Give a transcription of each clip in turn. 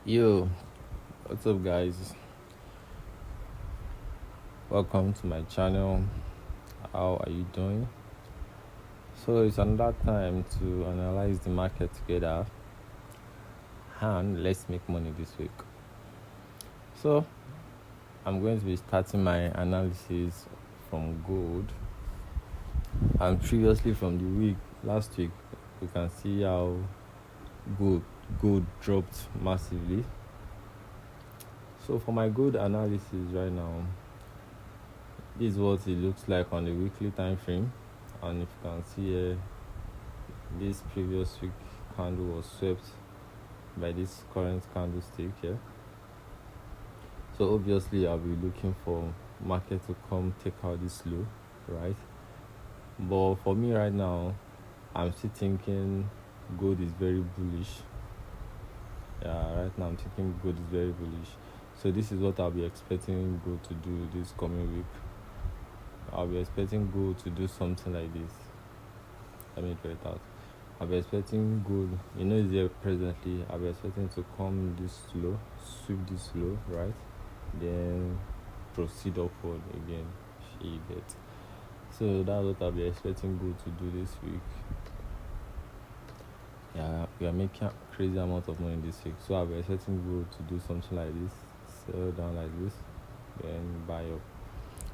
Yo, what's up, guys? Welcome to my channel. How are you doing? So, it's another time to analyze the market together and let's make money this week. So, I'm going to be starting my analysis from gold, and previously from the last week, we can see how gold dropped massively. So, for my gold analysis right now, this is what it looks like on the weekly time frame, and if you can see here, this previous week candle was swept by this current candlestick here. So obviously I'll be looking for market to come take out this low, right? But for me right now, I'm still thinking gold is very bullish. Yeah, right now I'm thinking gold is very bullish. So this is what I'll be expecting gold to do this coming week. I'll be expecting gold to do something like this. Let me draw it out. I'll be expecting gold, it's there presently. I'll be expecting to come this low, sweep this low, right? Then proceed upward again. You get. So that's what I'll be expecting gold to do this week. Yeah, we are making crazy amount of money this week. So I'll be expecting gold to do something like this, sell down like this, then buy up.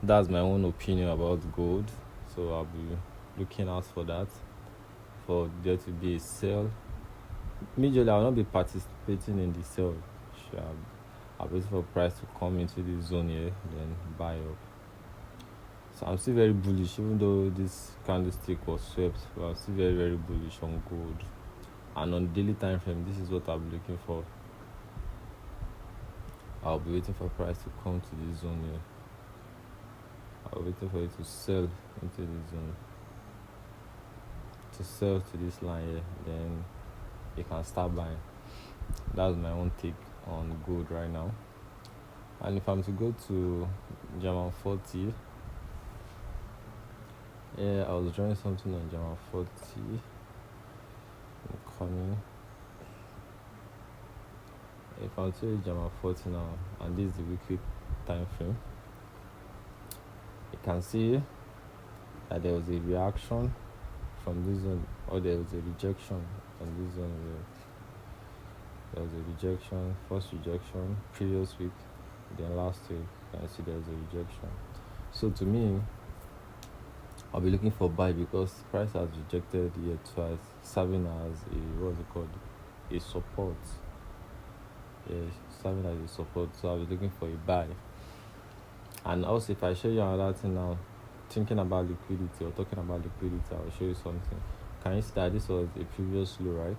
That's my own opinion about gold. So I'll be looking out for that. For there to be a sell. Majorly, I will not be participating in the sell. Sure, I'll wait for price to come into this zone here, then buy up. So I'm still very bullish, even though this candlestick was swept, but I'm still very, very bullish on gold. And on daily time frame, this is what I'll be looking for. I'll be waiting for price to come to this zone here. I'll be waiting for it to sell into this zone. To sell to this line here, then you can start buying. That's my own take on gold right now. And if I'm to go to German 40, yeah, I was drawing something on German 40. I'm coming. If I'm to German 40 now, and this is the weekly time frame, you can see that there was a reaction from this zone, or there was a rejection from this zone here. There was a rejection, first rejection previous week, then last week you can see there was a rejection. So to me, I'll be looking for buy because price has rejected here twice, serving as a support. Yeah, serving as a support. So I'll be looking for a buy. And also, if I show you another thing now, thinking about liquidity or talking about liquidity, I'll show you something. Can you see that this was a previous low, right?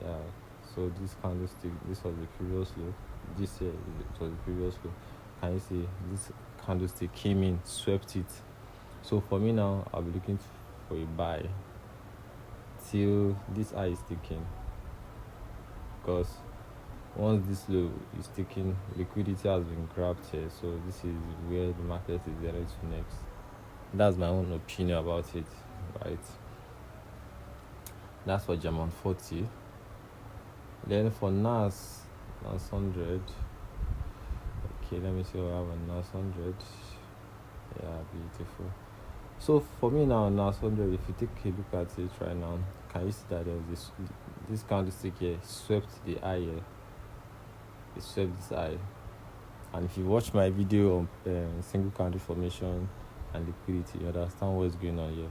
Yeah. So this candlestick, this was the previous low. This here, it was the previous low. Can you see this candlestick came in, swept it? So for me now, I'll be looking for a buy till this eye is ticking. Because once this low is ticking, liquidity has been grabbed here. So this is where the market is headed to next. That's my own opinion about it, right? That's for German 40. Then for NAS 100. Okay, let me see what I have on NAS 100. Yeah, beautiful. So for me now, NAS 100, if you take a look at it right now, can you see that there was this candlestick here swept the eye here? It swept this eye. And if you watch my video on single candle formation and liquidity, you understand what's going on here.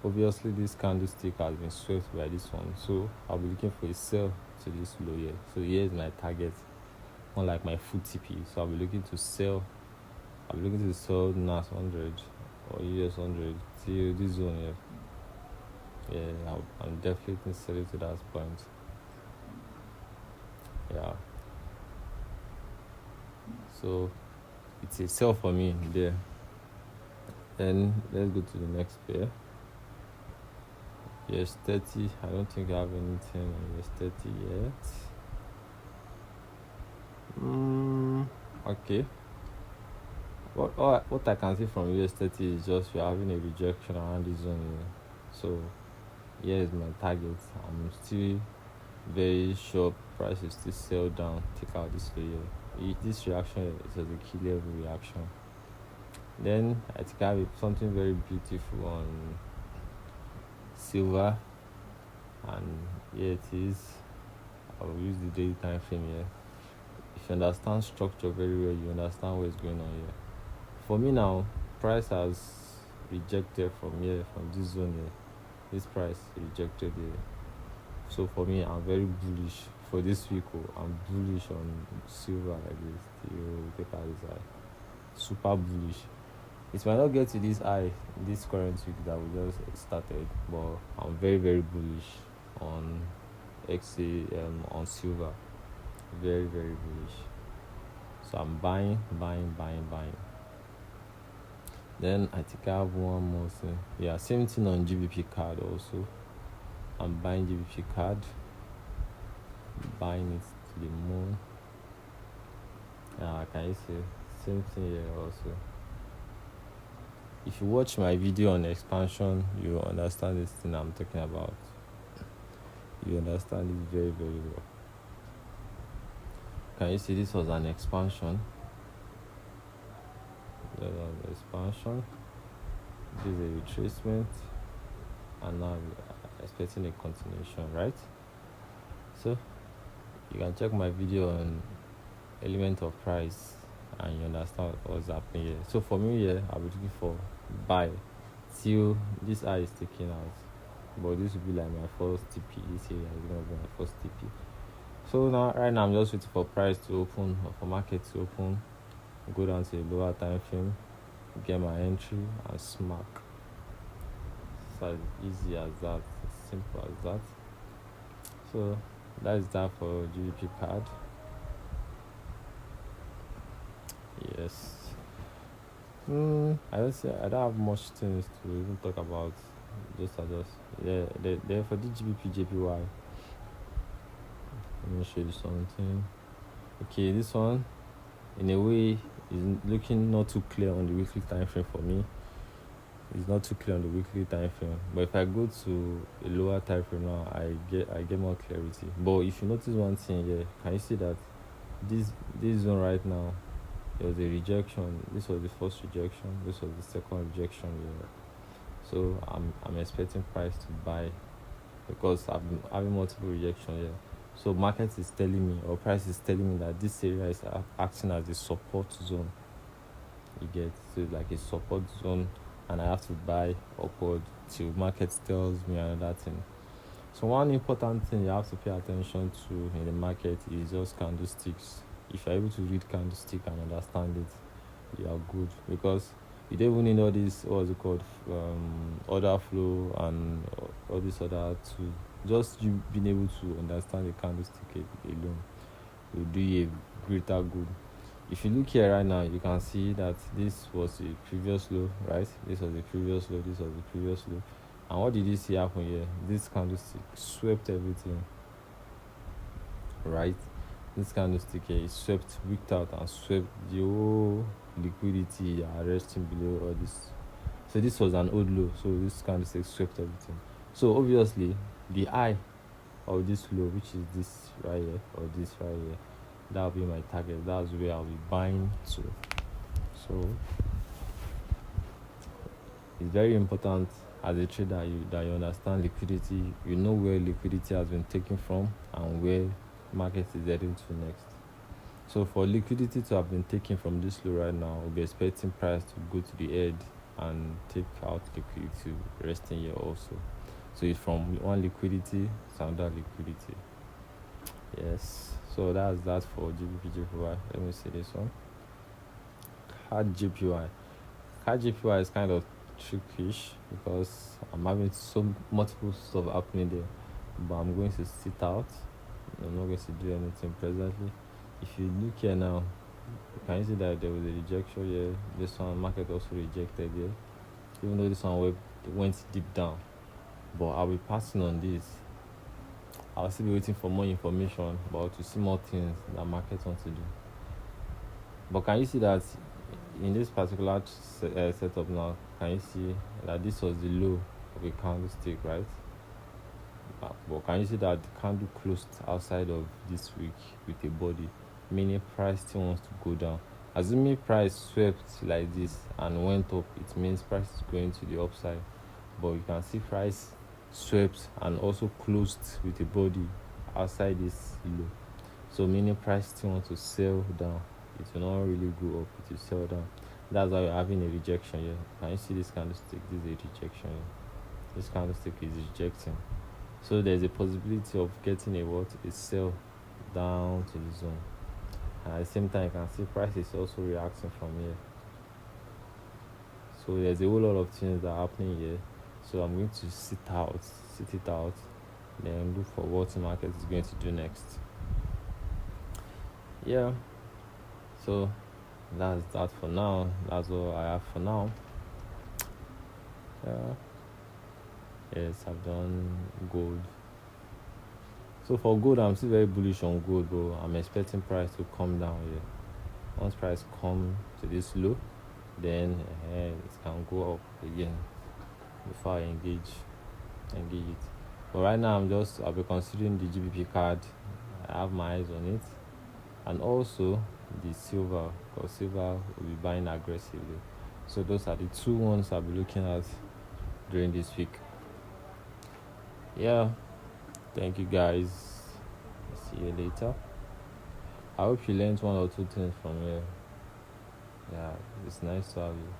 Obviously, this candlestick has been swept by this one, so I'll be looking for a sell to this low here. So here is my target, unlike my full TP. So I'll be looking to sell. I'll be looking to sell NAS 100 or US 100 till this zone here. Yeah, I'm definitely selling to that point. Yeah. So it's a sell for me there. Then let's go to the next pair. Yes, 30. I don't think I have anything on yes 30 yet. Okay. What I can see from US 30 is just we're having a rejection around this zone here. So here is my target. I'm still very sure price will still sell down, take out this layer. This reaction is a key level reaction. Then I think I have something very beautiful on silver, and here it is. I will use the daily time frame here. If you understand structure very well, you understand what is going on here. For me now, price has rejected from here, from this zone here. This price rejected here. So for me, I'm very bullish for this week. I'm bullish on silver like this. You take out this eye. Super bullish. It might not get to this high this current week that we just started, but I'm very very bullish on on silver. Very very bullish. So I'm buying. Then I think I have one more thing. Yeah, same thing on GBP card also. I'm buying GBP card, buying it to the moon. Can you see? Same thing here also. If you watch my video on expansion, you understand this thing I'm talking about. You understand it very very well. Can you see this was an expansion? There was expansion. This is a retracement, and now we're expecting a continuation, right? So you can check my video on element of price and you understand what's happening here. So for me here, I'll be looking for buy till this eye is taken out, but this will be like my first TP. This area is gonna be my first TP. So now right now I'm just waiting for price to open, or for market to open, go down to a lower time frame, get my entry and smack. So as easy as that, as simple as that. So that is that for GBP card. Yes. I don't have much things to even talk about. Just adjust. Yeah, they for the GBP JPY. Let me show you something. Okay, this one in a way is looking not too clear on the weekly time frame for me. It's not too clear on the weekly time frame. But if I go to a lower time frame now, I get more clarity. But if you notice one thing here, can you see that this zone right now, there was a rejection. This was the first rejection. This was the second rejection here. So I'm expecting price to buy because I've been having multiple rejection here. So market is telling me, or price is telling me, that this area is acting as a support zone. You get, so it's like a support zone, and I have to buy upward till market tells me another thing. So one important thing you have to pay attention to in the market is just candlesticks. If you're able to read candlestick and understand it, you are good, because you don't even need all this, what's it called, order flow and all this other tools. Just you being able to understand the candlestick alone will do you a greater good. If you look here right now, you can see that this was the previous low, right? This was the previous low, this was the previous low. And what did you see happen here? This candlestick swept everything, right? This candlestick here is swept, wicked out and swept the whole liquidity resting below all this. So this was an old low, so this candlestick swept everything. So obviously the high of this low, which is this right here or this right here, that will be my target. That's where I'll be buying to. So it's very important as a trader that you understand liquidity. You know where liquidity has been taken from and where market is heading to next. So for liquidity to have been taken from this low right now, we'll be expecting price to go to the head and take out liquidity resting here also. So it's from one liquidity to another liquidity. Yes. So that's that for GBP JPY. Let me see this one. Card JPY. Card JPY is kind of trickish because I'm having so multiple stuff happening there, but I'm going to sit out. I'm not going to do anything presently. If you look here now, you can see that there was a rejection here. This one market also rejected here, even though this one went deep down. But I'll be passing on this. I'll still be waiting for more information, but to see more things that market wants to do. But can you see that in this particular setup now, can you see that this was the low of a candlestick, right? But can you see that the candle closed outside of this week with a body, meaning price still wants to go down? Assuming price swept like this and went up, it means price is going to the upside. But you can see price swept and also closed with a body outside this low. So meaning price still wants to sell down. It will not really go up, it will sell down. That's why you're having a rejection here. Can you see this candlestick? This is a rejection here. This candlestick is rejecting. So there's a possibility of getting a sell down to the zone. And at the same time, you can see price is also reacting from here. So there's a whole lot of things that are happening here. So I'm going to sit it out, then look for what the market is going to do next. Yeah. So that's that for now. That's all I have for now. Yeah. Yes, I've done gold. So for gold, I'm still very bullish on gold, but I'm expecting price to come down here. Once price come to this low, then it can go up again before I engage it. But right now I'll be considering the GBP card. I have my eyes on it, and also the silver, because silver will be buying aggressively. So those are the two ones I'll be looking at during this week. Yeah, thank you guys. See you later. I hope you learned one or two things from here. Yeah, it's nice to have you.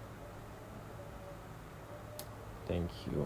Thank you.